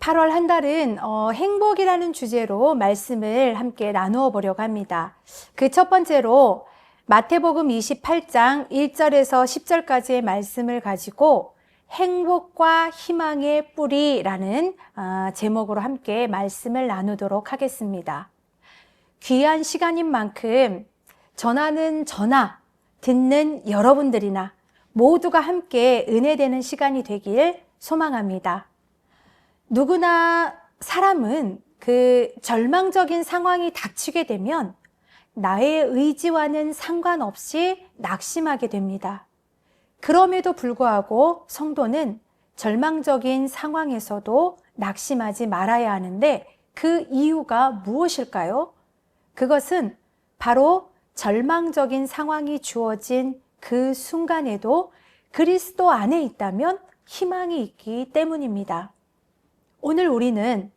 8월 한 달은 행복이라는 주제로 말씀을 함께 나누어 보려고 합니다. 그 첫 번째로 마태복음 28장 1절에서 10절까지의 말씀을 가지고 행복과 희망의 뿌리라는 제목으로 함께 말씀을 나누도록 하겠습니다. 귀한 시간인 만큼 전하는 저나 듣는 여러분들이나 모두가 함께 은혜되는 시간이 되길 소망합니다. 누구나 사람은 그 절망적인 상황이 닥치게 되면 나의 의지와는 상관없이 낙심하게 됩니다. 그럼에도 불구하고 성도는 절망적인 상황에서도 낙심하지 말아야 하는데 그 이유가 무엇일까요? 그것은 바로 절망적인 상황이 주어진 그 순간에도 그리스도 안에 있다면 희망이 있기 때문입니다. 오늘 우리는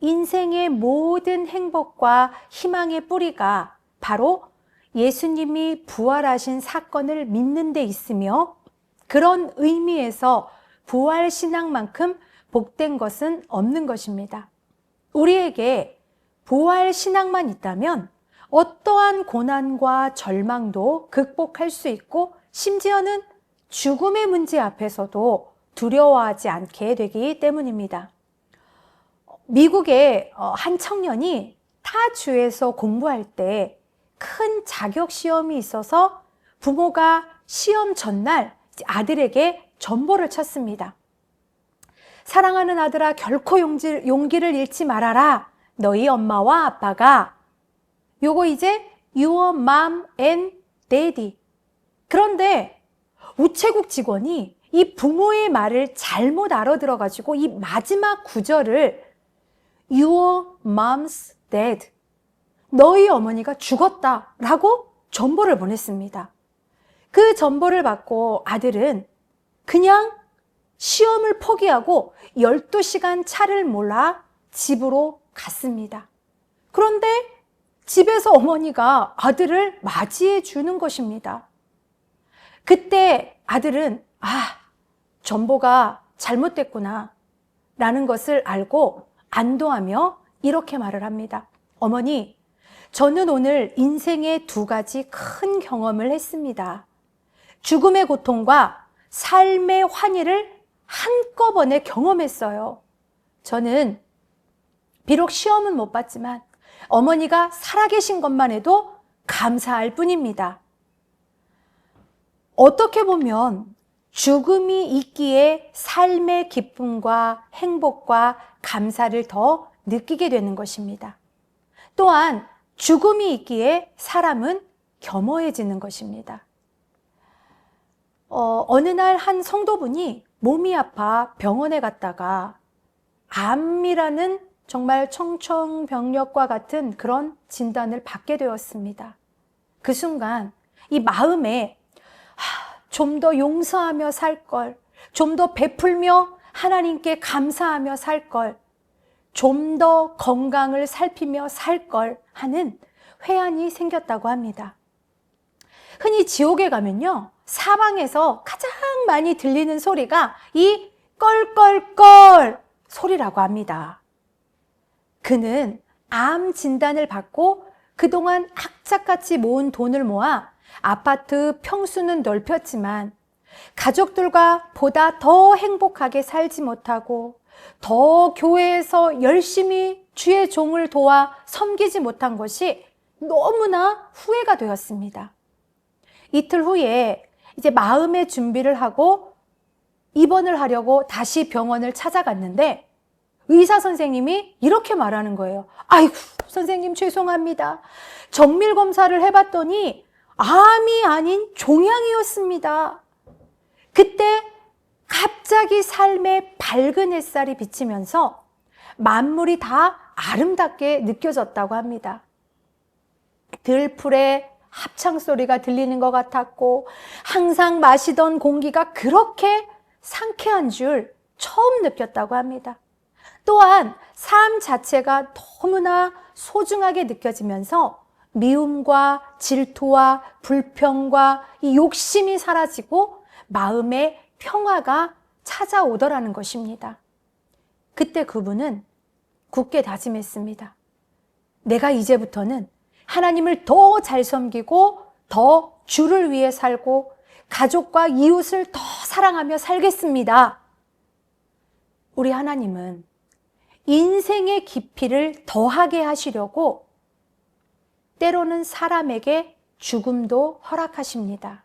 인생의 모든 행복과 희망의 뿌리가 바로 예수님이 부활하신 사건을 믿는 데 있으며 그런 의미에서 부활신앙만큼 복된 것은 없는 것입니다. 우리에게 부활신앙만 있다면 어떠한 고난과 절망도 극복할 수 있고 심지어는 죽음의 문제 앞에서도 두려워하지 않게 되기 때문입니다. 미국의 한 청년이 타 주에서 공부할 때 큰 자격 시험이 있어서 부모가 시험 전날 아들에게 전보를 쳤습니다. 사랑하는 아들아, 결코 용기를 잃지 말아라. 너희 엄마와 아빠가 요거 이제 your mom and daddy. 그런데 우체국 직원이 이 부모의 말을 잘못 알아들어가지고 이 마지막 구절을 your mom's dead, 너희 어머니가 죽었다 라고 전보를 보냈습니다. 그 전보를 받고 아들은 그냥 시험을 포기하고 12시간 차를 몰아 집으로 갔습니다. 그런데 집에서 어머니가 아들을 맞이해 주는 것입니다. 그때 아들은 전보가 잘못됐구나 라는 것을 알고 안도하며 이렇게 말을 합니다. 어머니, 저는 오늘 인생의 두 가지 큰 경험을 했습니다. 죽음의 고통과 삶의 환희를 한꺼번에 경험했어요. 저는 비록 시험은 못 봤지만 어머니가 살아계신 것만 해도 감사할 뿐입니다. 어떻게 보면 죽음이 있기에 삶의 기쁨과 행복과 감사를 더 느끼게 되는 것입니다. 또한 죽음이 있기에 사람은 겸허해지는 것입니다. 어느 날 한 성도분이 몸이 아파 병원에 갔다가 암이라는 정말 청천벽력과 같은 그런 진단을 받게 되었습니다. 그 순간 이 마음에 좀 더 용서하며 살 걸, 좀 더 베풀며 하나님께 감사하며 살 걸, 좀 더 건강을 살피며 살 걸 하는 회한이 생겼다고 합니다. 흔히 지옥에 가면요, 사방에서 가장 많이 들리는 소리가 이 껄껄껄 소리라고 합니다. 그는 암 진단을 받고 그동안 악착같이 모은 돈을 모아 아파트 평수는 넓혔지만 가족들과 보다 더 행복하게 살지 못하고 더 교회에서 열심히 주의 종을 도와 섬기지 못한 것이 너무나 후회가 되었습니다. 이틀 후에 이제 마음의 준비를 하고 입원을 하려고 다시 병원을 찾아갔는데 의사 선생님이 이렇게 말하는 거예요. 아이고, 선생님 죄송합니다. 정밀 검사를 해봤더니 암이 아닌 종양이었습니다. 그때 갑자기 삶의 밝은 햇살이 비치면서 만물이 다 아름답게 느껴졌다고 합니다. 들풀의 합창소리가 들리는 것 같았고 항상 마시던 공기가 그렇게 상쾌한 줄 처음 느꼈다고 합니다. 또한 삶 자체가 너무나 소중하게 느껴지면서 미움과 질투와 불평과 이 욕심이 사라지고 마음의 평화가 찾아오더라는 것입니다. 그때 그분은 굳게 다짐했습니다. 내가 이제부터는 하나님을 더 잘 섬기고 더 주를 위해 살고 가족과 이웃을 더 사랑하며 살겠습니다. 우리 하나님은 인생의 깊이를 더하게 하시려고 때로는 사람에게 죽음도 허락하십니다.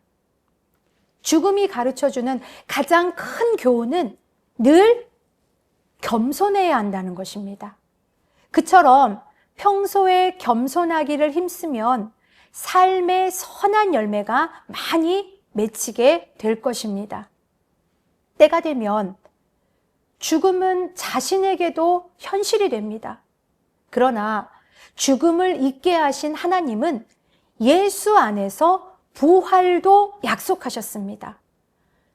죽음이 가르쳐주는 가장 큰 교훈은 늘 겸손해야 한다는 것입니다. 그처럼 평소에 겸손하기를 힘쓰면 삶의 선한 열매가 많이 맺히게 될 것입니다. 때가 되면 죽음은 자신에게도 현실이 됩니다. 그러나 죽음을 잊게 하신 하나님은 예수 안에서 부활도 약속하셨습니다.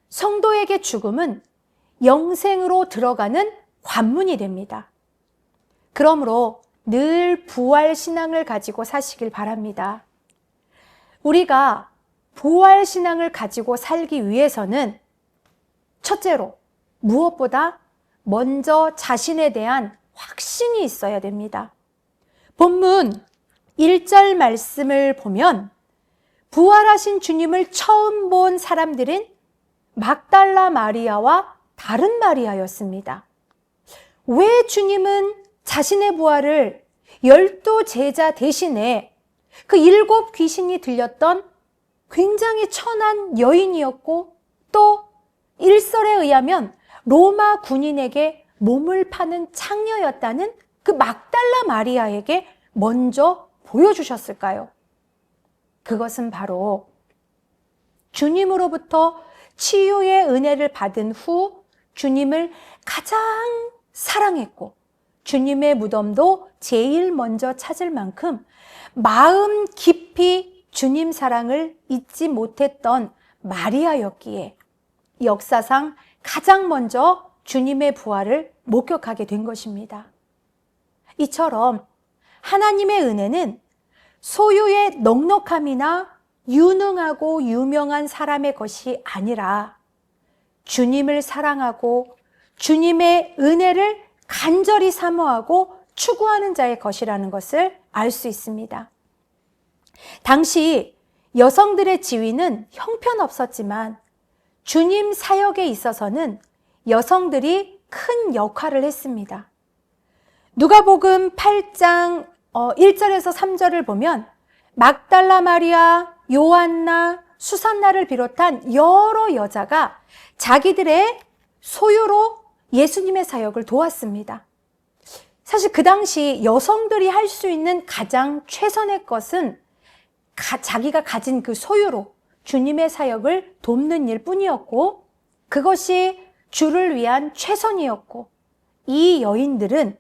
성도에게 죽음은 영생으로 들어가는 관문이 됩니다. 그러므로 늘 부활 신앙을 가지고 사시길 바랍니다. 우리가 부활 신앙을 가지고 살기 위해서는 첫째로 무엇보다 먼저 자신에 대한 확신이 있어야 됩니다. 본문 1절 말씀을 보면 부활하신 주님을 처음 본 사람들은 막달라 마리아와 다른 마리아였습니다. 왜 주님은 자신의 부활을 12 제자 대신에 그 7 귀신이 들렸던 굉장히 천한 여인이었고 또 일설에 의하면 로마 군인에게 몸을 파는 창녀였다는 그 막달라 마리아에게 먼저 보여주셨을까요? 그것은 바로 주님으로부터 치유의 은혜를 받은 후 주님을 가장 사랑했고 주님의 무덤도 제일 먼저 찾을 만큼 마음 깊이 주님 사랑을 잊지 못했던 마리아였기에 역사상 가장 먼저 주님의 부활을 목격하게 된 것입니다. 이처럼 하나님의 은혜는 소유의 넉넉함이나 유능하고 유명한 사람의 것이 아니라 주님을 사랑하고 주님의 은혜를 간절히 사모하고 추구하는 자의 것이라는 것을 알 수 있습니다. 당시 여성들의 지위는 형편없었지만 주님 사역에 있어서는 여성들이 큰 역할을 했습니다. 누가복음 8장 1절에서 3절을 보면 막달라 마리아, 요한나, 수산나를 비롯한 여러 여자가 자기들의 소유로 예수님의 사역을 도왔습니다. 사실 그 당시 여성들이 할 수 있는 가장 최선의 것은 자기가 가진 그 소유로 주님의 사역을 돕는 일뿐이었고 그것이 주를 위한 최선이었고 이 여인들은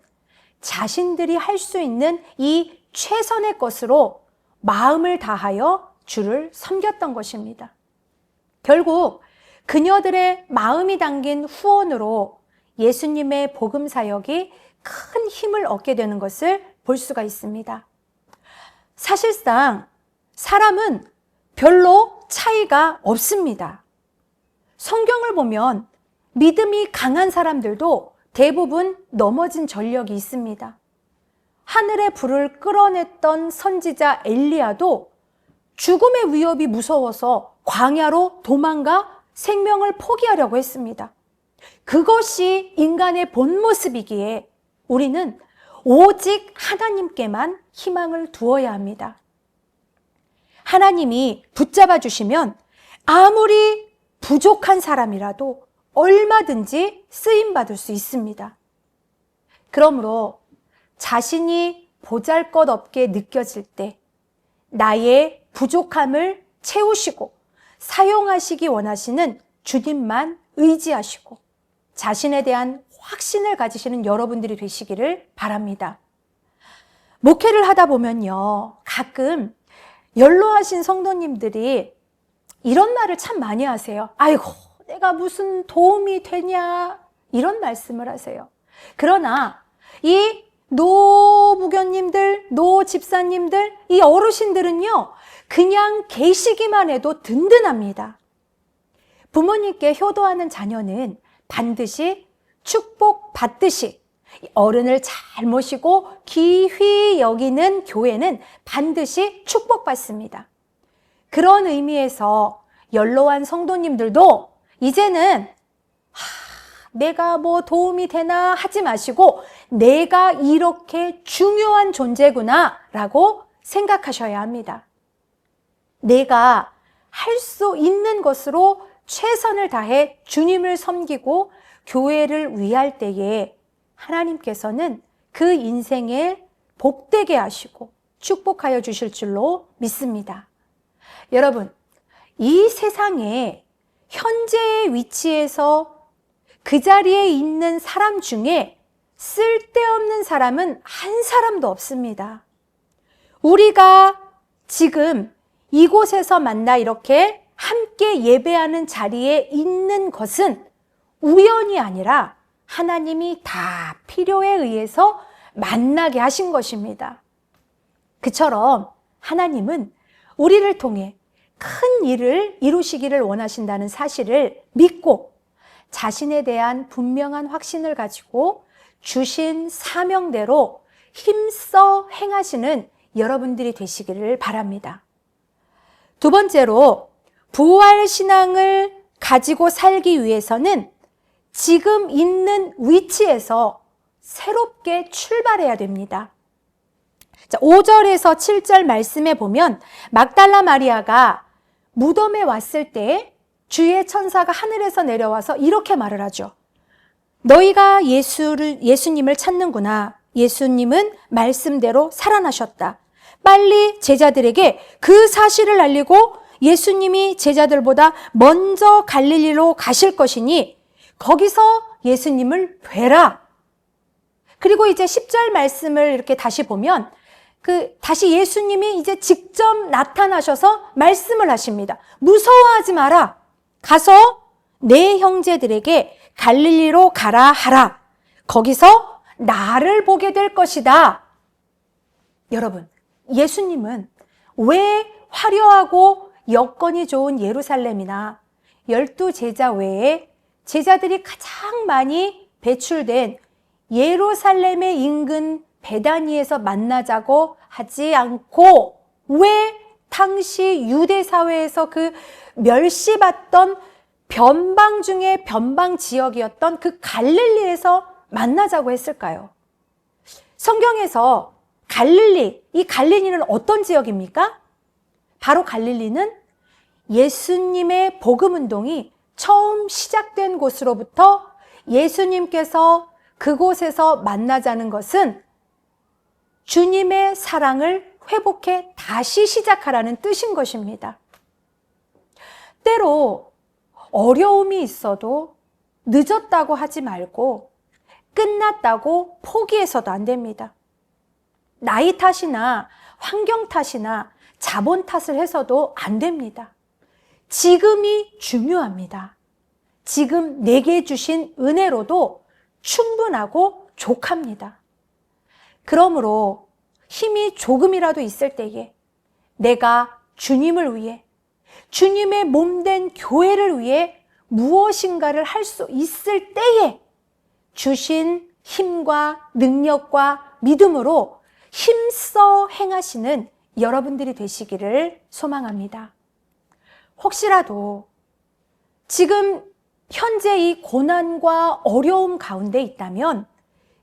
자신들이 할 수 있는 이 최선의 것으로 마음을 다하여 주를 섬겼던 것입니다. 결국 그녀들의 마음이 담긴 후원으로 예수님의 복음 사역이 큰 힘을 얻게 되는 것을 볼 수가 있습니다. 사실상 사람은 별로 차이가 없습니다. 성경을 보면 믿음이 강한 사람들도 대부분 넘어진 전력이 있습니다. 하늘의 불을 끌어냈던 선지자 엘리야도 죽음의 위협이 무서워서 광야로 도망가 생명을 포기하려고 했습니다. 그것이 인간의 본 모습이기에 우리는 오직 하나님께만 희망을 두어야 합니다. 하나님이 붙잡아 주시면 아무리 부족한 사람이라도 얼마든지 쓰임받을 수 있습니다. 그러므로 자신이 보잘것없게 느껴질 때 나의 부족함을 채우시고 사용하시기 원하시는 주님만 의지하시고 자신에 대한 확신을 가지시는 여러분들이 되시기를 바랍니다. 목회를 하다 보면요, 가끔 연로하신 성도님들이 이런 말을 참 많이 하세요. 아이고, 내가 무슨 도움이 되냐, 이런 말씀을 하세요. 그러나 이 노부교님들, 노집사님들, 이 어르신들은요, 그냥 계시기만 해도 든든합니다. 부모님께 효도하는 자녀는 반드시 축복받듯이 어른을 잘 모시고 귀히 여기는 교회는 반드시 축복받습니다. 그런 의미에서 연로한 성도님들도 이제는 내가 뭐 도움이 되나 하지 마시고 내가 이렇게 중요한 존재구나 라고 생각하셔야 합니다. 내가 할 수 있는 것으로 최선을 다해 주님을 섬기고 교회를 위할 때에 하나님께서는 그 인생을 복되게 하시고 축복하여 주실 줄로 믿습니다. 여러분, 이 세상에 현재의 위치에서 그 자리에 있는 사람 중에 쓸데없는 사람은 한 사람도 없습니다. 우리가 지금 이곳에서 만나 이렇게 함께 예배하는 자리에 있는 것은 우연이 아니라 하나님이 다 필요에 의해서 만나게 하신 것입니다. 그처럼 하나님은 우리를 통해 큰 일을 이루시기를 원하신다는 사실을 믿고 자신에 대한 분명한 확신을 가지고 주신 사명대로 힘써 행하시는 여러분들이 되시기를 바랍니다. 두 번째로 부활신앙을 가지고 살기 위해서는 지금 있는 위치에서 새롭게 출발해야 됩니다. 5절에서 7절 말씀에 보면 막달라 마리아가 무덤에 왔을 때 주의 천사가 하늘에서 내려와서 이렇게 말을 하죠. 너희가 예수님을 찾는구나. 예수님은 말씀대로 살아나셨다. 빨리 제자들에게 그 사실을 알리고 예수님이 제자들보다 먼저 갈릴리로 가실 것이니 거기서 예수님을 뵈라. 그리고 이제 10절 말씀을 이렇게 다시 보면 다시 예수님이 이제 직접 나타나셔서 말씀을 하십니다. 무서워하지 마라. 가서 내 형제들에게 갈릴리로 가라 하라. 거기서 나를 보게 될 것이다. 여러분, 예수님은 왜 화려하고 여건이 좋은 예루살렘이나 12제자 외에 제자들이 가장 많이 배출된 예루살렘의 인근 베다니에서 만나자고 하지 않고 왜 당시 유대 사회에서 그 멸시받던 변방 중에 변방 지역이었던 그 갈릴리에서 만나자고 했을까요? 성경에서 이 갈릴리는 어떤 지역입니까? 바로 갈릴리는 예수님의 복음 운동이 처음 시작된 곳으로부터 예수님께서 그곳에서 만나자는 것은 주님의 사랑을 회복해 다시 시작하라는 뜻인 것입니다. 때로 어려움이 있어도 늦었다고 하지 말고 끝났다고 포기해서도 안 됩니다. 나이 탓이나 환경 탓이나 자본 탓을 해서도 안 됩니다. 지금이 중요합니다. 지금 내게 주신 은혜로도 충분하고 족합니다. 그러므로 힘이 조금이라도 있을 때에 내가 주님을 위해 주님의 몸된 교회를 위해 무엇인가를 할 수 있을 때에 주신 힘과 능력과 믿음으로 힘써 행하시는 여러분들이 되시기를 소망합니다. 혹시라도 지금 현재 이 고난과 어려움 가운데 있다면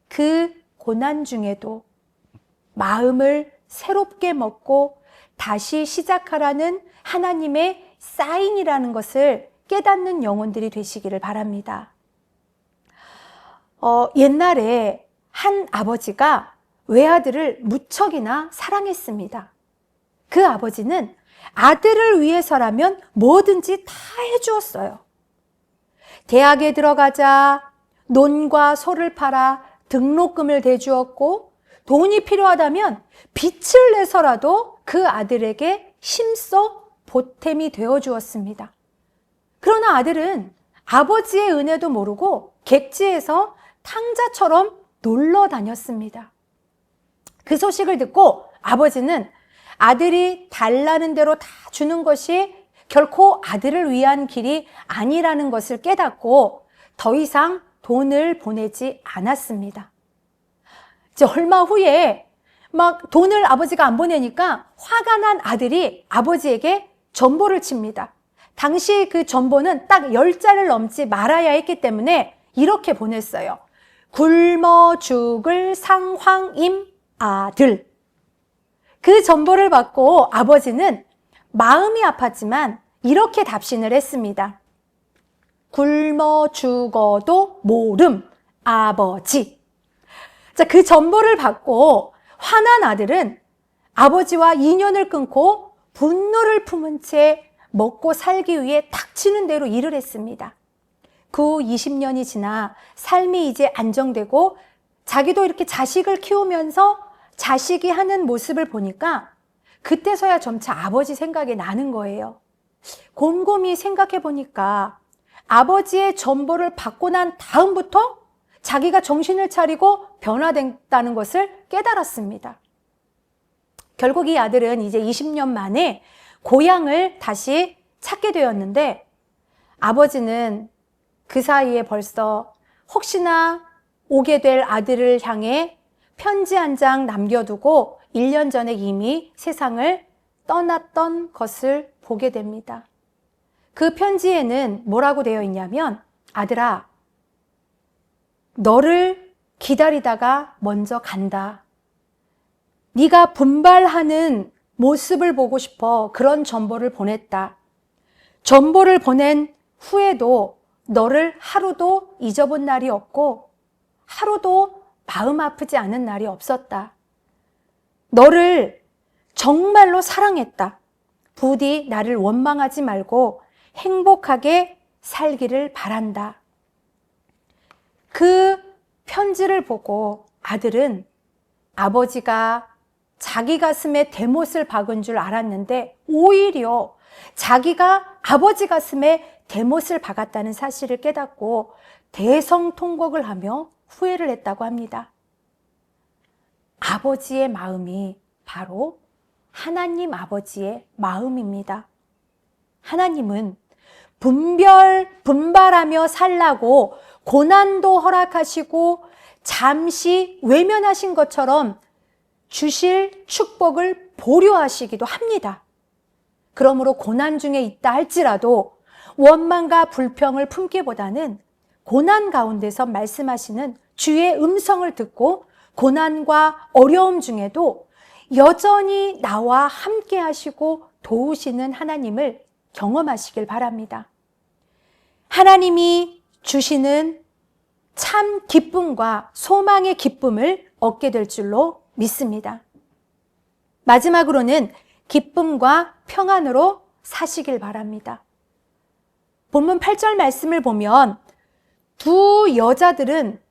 그 고난 중에도 마음을 새롭게 먹고 다시 시작하라는 하나님의 사인이라는 것을 깨닫는 영혼들이 되시기를 바랍니다. 옛날에 한 아버지가 외아들을 무척이나 사랑했습니다. 그 아버지는 아들을 위해서라면 뭐든지 다 해주었어요. 대학에 들어가자 논과 소를 팔아 등록금을 대주었고 돈이 필요하다면 빚을 내서라도 그 아들에게 힘써 보탬이 되어주었습니다. 그러나 아들은 아버지의 은혜도 모르고 객지에서 탕자처럼 놀러 다녔습니다. 그 소식을 듣고 아버지는 아들이 달라는 대로 다 주는 것이 결코 아들을 위한 길이 아니라는 것을 깨닫고 더 이상 돈을 보내지 않았습니다. 이제 얼마 후에 막 돈을 아버지가 안 보내니까 화가 난 아들이 아버지에게 전보를 칩니다. 당시 그 전보는 딱 10자를 넘지 말아야 했기 때문에 이렇게 보냈어요. 굶어 죽을 상황임 아들. 그 전보를 받고 아버지는 마음이 아팠지만 이렇게 답신을 했습니다. 굶어 죽어도 모름 아버지. 자, 그 전보를 받고 화난 아들은 아버지와 인연을 끊고 분노를 품은 채 먹고 살기 위해 닥치는 대로 일을 했습니다. 그 후 20년이 지나 삶이 이제 안정되고 자기도 이렇게 자식을 키우면서 자식이 하는 모습을 보니까 그때서야 점차 아버지 생각이 나는 거예요. 곰곰이 생각해 보니까 아버지의 전보를 받고 난 다음부터 자기가 정신을 차리고 변화됐다는 것을 깨달았습니다. 결국 이 아들은 이제 20년 만에 고향을 다시 찾게 되었는데 아버지는 그 사이에 벌써 혹시나 오게 될 아들을 향해 편지 한 장 남겨두고 1년 전에 이미 세상을 떠났던 것을 보게 됩니다. 그 편지에는 뭐라고 되어 있냐면, 아들아, 너를 기다리다가 먼저 간다. 네가 분발하는 모습을 보고 싶어 그런 전보를 보냈다. 전보를 보낸 후에도 너를 하루도 잊어본 날이 없고 하루도 마음 아프지 않은 날이 없었다. 너를 정말로 사랑했다. 부디 나를 원망하지 말고 행복하게 살기를 바란다. 그 편지를 보고 아들은 아버지가 자기 가슴에 대못을 박은 줄 알았는데 오히려 자기가 아버지 가슴에 대못을 박았다는 사실을 깨닫고 대성통곡을 하며 후회를 했다고 합니다. 아버지의 마음이 바로 하나님 아버지의 마음입니다. 하나님은 분발하며 살라고 고난도 허락하시고 잠시 외면하신 것처럼 주실 축복을 보류하시기도 합니다. 그러므로 고난 중에 있다 할지라도 원망과 불평을 품기보다는 고난 가운데서 말씀하시는 주의 음성을 듣고 고난과 어려움 중에도 여전히 나와 함께 하시고 도우시는 하나님을 경험하시길 바랍니다. 하나님이 주시는 참 기쁨과 소망의 기쁨을 얻게 될 줄로 믿습니다. 마지막으로는 기쁨과 평안으로 사시길 바랍니다. 본문 8절 말씀을 보면 두 여자들은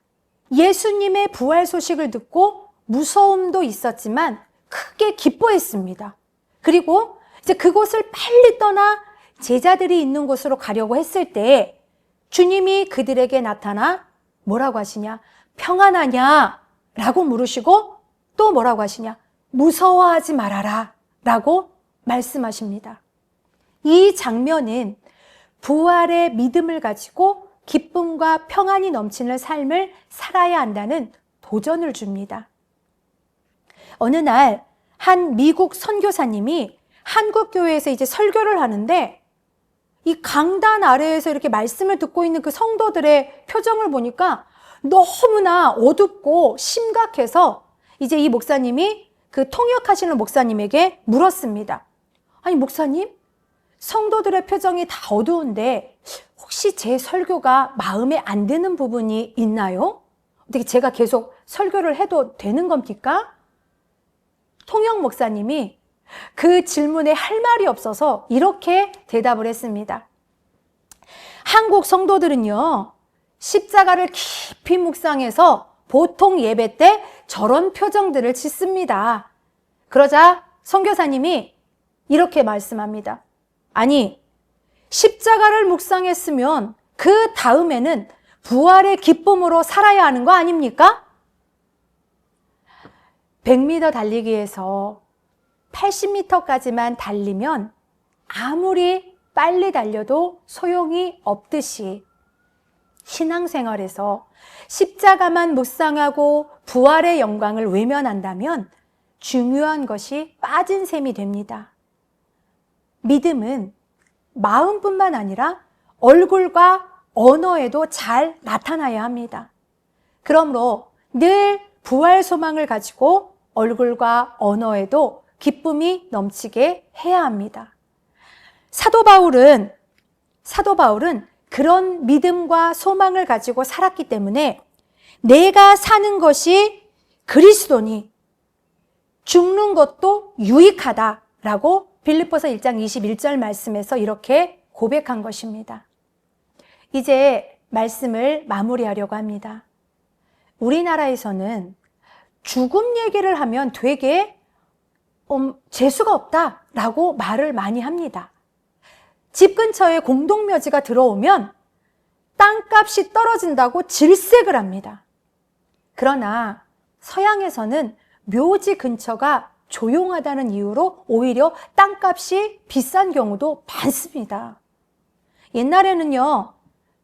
예수님의 부활 소식을 듣고 무서움도 있었지만 크게 기뻐했습니다. 그리고 이제 그곳을 빨리 떠나 제자들이 있는 곳으로 가려고 했을 때 주님이 그들에게 나타나 뭐라고 하시냐? 평안하냐? 라고 물으시고 또 뭐라고 하시냐? 무서워하지 말아라 라고 말씀하십니다. 이 장면은 부활의 믿음을 가지고 기쁨과 평안이 넘치는 삶을 살아야 한다는 도전을 줍니다. 어느 날 한 미국 선교사님이 한국 교회에서 이제 설교를 하는데 이 강단 아래에서 이렇게 말씀을 듣고 있는 그 성도들의 표정을 보니까 너무나 어둡고 심각해서 이제 이 목사님이 그 통역하시는 목사님에게 물었습니다. 아니 목사님, 성도들의 표정이 다 어두운데 혹시 제 설교가 마음에 안 드는 부분이 있나요? 어떻게 제가 계속 설교를 해도 되는 겁니까? 통역 목사님이 그 질문에 할 말이 없어서 이렇게 대답을 했습니다. 한국 성도들은요, 십자가를 깊이 묵상해서 보통 예배 때 저런 표정들을 짓습니다. 그러자 선교사님이 이렇게 말씀합니다. 아니, 십자가를 묵상했으면 그 다음에는 부활의 기쁨으로 살아야 하는 거 아닙니까? 100m 달리기에서 80m까지만 달리면 아무리 빨리 달려도 소용이 없듯이 신앙생활에서 십자가만 묵상하고 부활의 영광을 외면한다면 중요한 것이 빠진 셈이 됩니다. 믿음은 마음뿐만 아니라 얼굴과 언어에도 잘 나타나야 합니다. 그러므로 늘 부활 소망을 가지고 얼굴과 언어에도 기쁨이 넘치게 해야 합니다. 사도 바울은 그런 믿음과 소망을 가지고 살았기 때문에 내가 사는 것이 그리스도니 죽는 것도 유익하다라고 빌립보서 1장 21절 말씀에서 이렇게 고백한 것입니다. 이제 말씀을 마무리하려고 합니다. 우리나라에서는 죽음 얘기를 하면 되게 재수가 없다라고 말을 많이 합니다. 집 근처에 공동묘지가 들어오면 땅값이 떨어진다고 질색을 합니다. 그러나 서양에서는 묘지 근처가 조용하다는 이유로 오히려 땅값이 비싼 경우도 많습니다. 옛날에는요,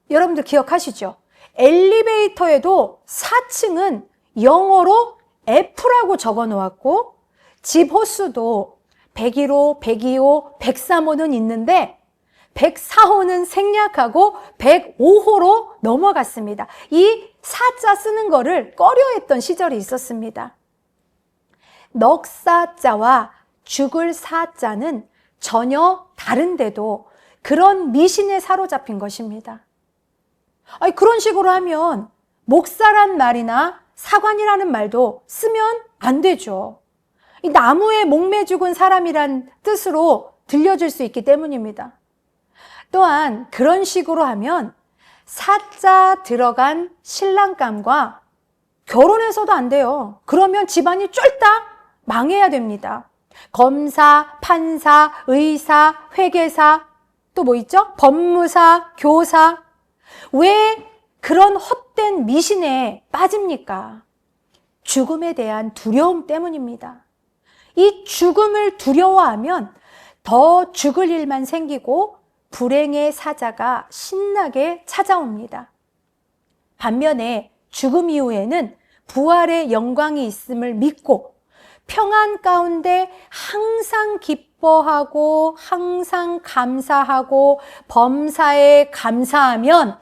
여러분들 기억하시죠? 엘리베이터에도 4층은 영어로 F라고 적어 놓았고 집 호수도 101호, 102호, 103호는 있는데 104호는 생략하고 105호로 넘어갔습니다. 이 사자 쓰는 거를 꺼려했던 시절이 있었습니다. 넉사자와 죽을 사자는 전혀 다른데도 그런 미신에 사로잡힌 것입니다. 아니, 그런 식으로 하면 목사란 말이나 사관이라는 말도 쓰면 안 되죠. 이 나무에 목매 죽은 사람이란 뜻으로 들려줄 수 있기 때문입니다. 또한 그런 식으로 하면 사자 들어간 신랑감과 결혼해서도 안 돼요. 그러면 집안이 쫄딱 망해야 됩니다. 검사, 판사, 의사, 회계사, 또 뭐 있죠? 법무사, 교사. 왜 그런 헛된 미신에 빠집니까? 죽음에 대한 두려움 때문입니다. 이 죽음을 두려워하면 더 죽을 일만 생기고 불행의 사자가 신나게 찾아옵니다. 반면에 죽음 이후에는 부활의 영광이 있음을 믿고 평안 가운데 항상 기뻐하고 항상 감사하고 범사에 감사하면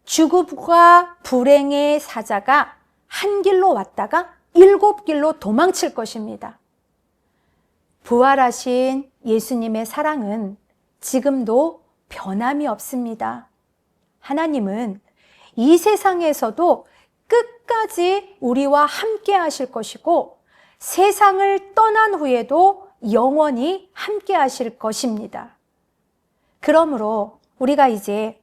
죽음과 불행의 사자가 한 길로 왔다가 7길로 도망칠 것입니다. 부활하신 예수님의 사랑은 지금도 변함이 없습니다. 하나님은 이 세상에서도 끝까지 우리와 함께 하실 것이고 세상을 떠난 후에도 영원히 함께 하실 것입니다. 그러므로 우리가 이제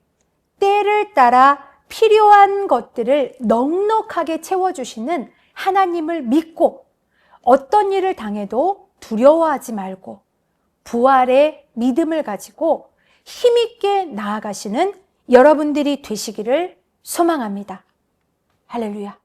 때를 따라 필요한 것들을 넉넉하게 채워주시는 하나님을 믿고 어떤 일을 당해도 두려워하지 말고 부활의 믿음을 가지고 힘있게 나아가시는 여러분들이 되시기를 소망합니다. 할렐루야.